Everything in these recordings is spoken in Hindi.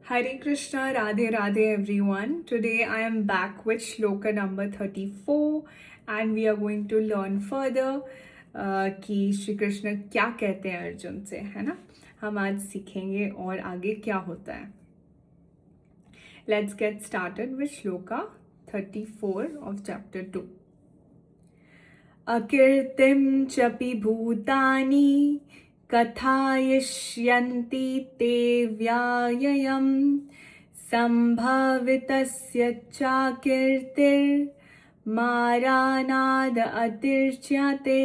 Hare Krishna, Radhe Radhe everyone. Today I am back with shloka number 34 and we are going to learn further कि श्री कृष्ण क्या कहते हैं अर्जुन से, है ना। हम आज सीखेंगे और आगे क्या होता है। Let's get started with shloka 34 of chapter 2. अकीर्तिं चपि भूतानि कथयिष्यन्ति ते व्ययम् सम्भवितस्य चाकीर्तिर्मारानाद अतिर्च्यते.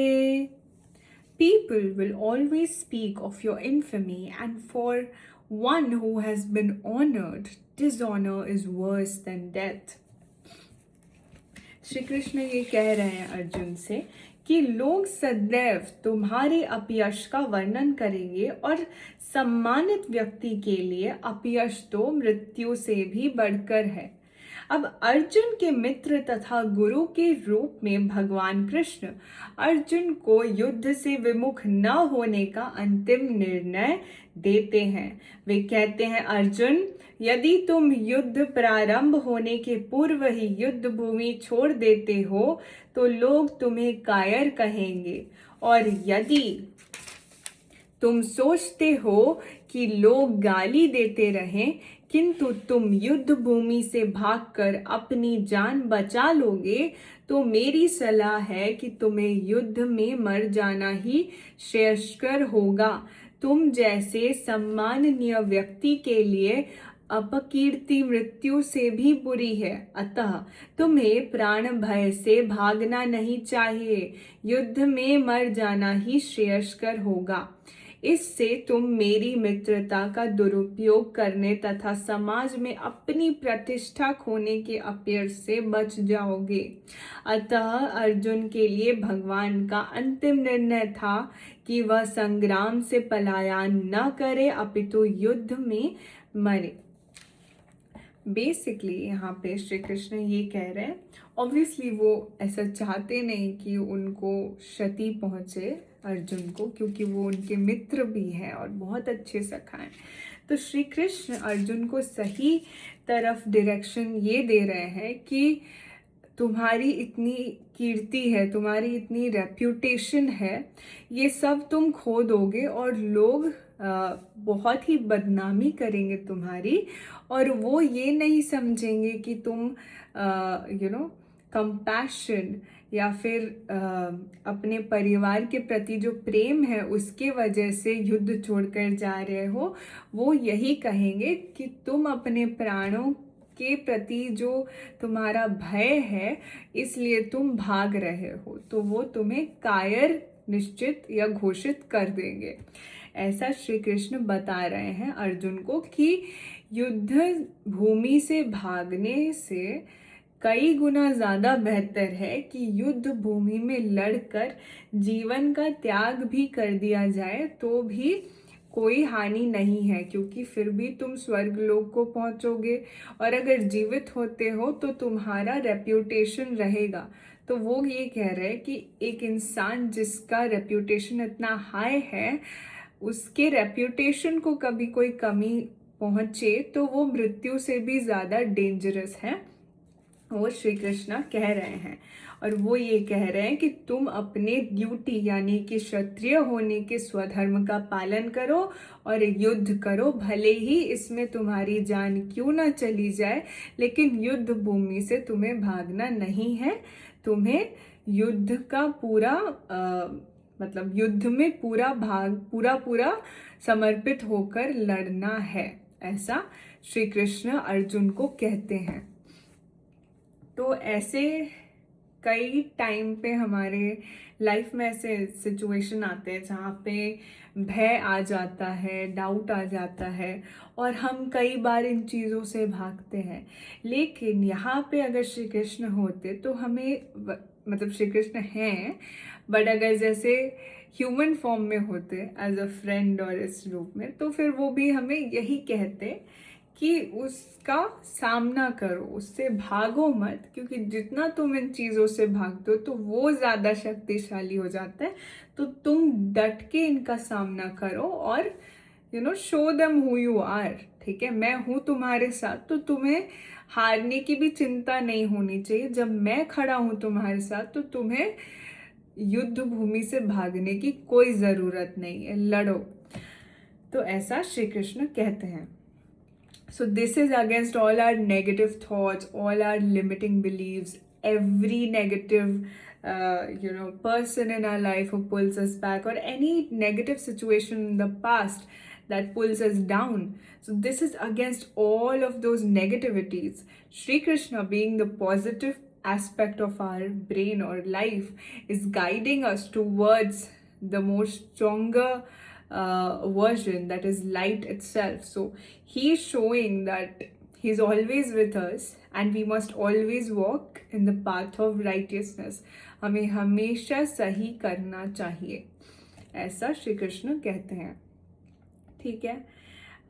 People will always speak of your infamy, and for one who has been honored, dishonor is worse than death. Shri Krishna ये कह रहे हैं अर्जुन से कि लोग सदैव तुम्हारे अपयश का वर्णन करेंगे और सम्मानित व्यक्ति के लिए अपयश तो मृत्यु से भी बढ़कर है। अब अर्जुन के मित्र तथा गुरु के रूप में भगवान कृष्ण अर्जुन को युद्ध से विमुख न होने का अंतिम निर्णय देते हैं। वे कहते हैं, अर्जुन, यदि तुम युद्ध प्रारंभ होने के पूर्व ही युद्ध भूमि छोड़ देते हो तो लोग तुम्हें कायर कहेंगे, और यदि तुम सोचते हो कि लोग गाली देते रहें किंतु तुम युद्ध भूमि से भागकर अपनी जान बचा लोगे तो मेरी सलाह है कि तुम्हें युद्ध में मर जाना ही श्रेयस्कर होगा। तुम जैसे सम्माननीय व्यक्ति के लिए अपकीर्ति मृत्यु से भी बुरी है, अतः तुम्हें प्राण भय से भागना नहीं चाहिए, युद्ध में मर जाना ही श्रेयस्कर होगा। इससे तुम मेरी मित्रता का दुरुपयोग करने तथा समाज में अपनी प्रतिष्ठा खोने के अपयश से बच जाओगे। अतः अर्जुन के लिए भगवान का अंतिम निर्णय था कि वह संग्राम से पलायन न करे अपितु युद्ध में मरे। बेसिकली यहाँ पे श्री कृष्ण ये कह रहे हैं, ऑब्वियसली वो ऐसा चाहते नहीं कि उनको क्षति पहुँचे अर्जुन को, क्योंकि वो उनके मित्र भी हैं और बहुत अच्छे सखा हैं। तो श्री कृष्ण अर्जुन को सही तरफ डायरेक्शन ये दे रहे हैं कि तुम्हारी इतनी कीर्ति है, तुम्हारी इतनी रेप्यूटेशन है, ये सब तुम खो दोगे और लोग बहुत ही बदनामी करेंगे तुम्हारी, और वो ये नहीं समझेंगे कि तुम कंपैशन या फिर अपने परिवार के प्रति जो प्रेम है उसके वजह से युद्ध छोड़कर जा रहे हो। वो यही कहेंगे कि तुम अपने प्राणों के प्रति जो तुम्हारा भय है इसलिए तुम भाग रहे हो, तो वो तुम्हें कायर निश्चित या घोषित कर देंगे। ऐसा श्री कृष्ण बता रहे हैं अर्जुन को कि युद्ध भूमि से भागने से कई गुना ज़्यादा बेहतर है कि युद्ध भूमि में लड़कर जीवन का त्याग भी कर दिया जाए तो भी कोई हानि नहीं है, क्योंकि फिर भी तुम स्वर्ग लोक को पहुंचोगे और अगर जीवित होते हो तो तुम्हारा रेप्यूटेशन रहेगा। तो वो ये कह रहे हैं कि एक इंसान जिसका रेप्यूटेशन इतना हाई है उसके रेप्यूटेशन को कभी कोई कमी पहुंचे तो वो मृत्यु से भी ज़्यादा डेंजरस है, वो श्री कृष्ण कह रहे हैं। और वो ये कह रहे हैं कि तुम अपने ड्यूटी यानी कि क्षत्रिय होने के स्वधर्म का पालन करो और युद्ध करो, भले ही इसमें तुम्हारी जान क्यों ना चली जाए, लेकिन युद्ध भूमि से तुम्हें भागना नहीं है, तुम्हें युद्ध का पूरा मतलब युद्ध में पूरा समर्पित होकर लड़ना है, ऐसा श्री कृष्ण अर्जुन को कहते हैं। तो ऐसे कई टाइम पे हमारे लाइफ में ऐसे सिचुएशन आते हैं जहाँ पे भय आ जाता है, डाउट आ जाता है और हम कई बार इन चीज़ों से भागते हैं। लेकिन यहाँ पे अगर श्री कृष्ण होते तो हमें मतलब श्री कृष्ण हैं, बट अगर जैसे ह्यूमन फॉर्म में होते एज अ फ्रेंड और इस रूप में, तो फिर वो भी हमें यही कहते कि उसका सामना करो, उससे भागो मत, क्योंकि जितना तुम इन चीज़ों से भागते हो तो वो ज़्यादा शक्तिशाली हो जाता है। तो तुम डट के इनका सामना करो और show them who you are. ठीक है, मैं हूँ तुम्हारे साथ, तो तुम्हें हारने की भी चिंता नहीं होनी चाहिए। जब मैं खड़ा हूँ तुम्हारे साथ, तो तुम्हें युद्ध भूमि से भागने की कोई ज़रूरत नहीं है, लड़ो। तो ऐसा श्री कृष्ण कहते हैं। So this is against all our negative thoughts, all our limiting beliefs, every negative, person in our life who pulls us back, or any negative situation in the past that pulls us down. So this is against all of those negativities. Shri Krishna, being the positive aspect of our brain or life, is guiding us towards the more stronger version, that is light itself. So he is showing that he's always with us and we must always walk in the path of righteousness. हमें हमेशा सही करना चाहिए, ऐसा श्री कृष्ण कहते हैं। ठीक है,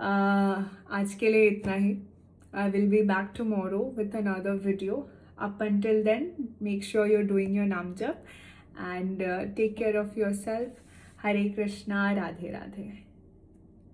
आज के लिए इतना ही। I will be back tomorrow with another video. Up until then, make sure you're doing your Nam Jap and take care of yourself. Hare Krishna, Radhe Radhe.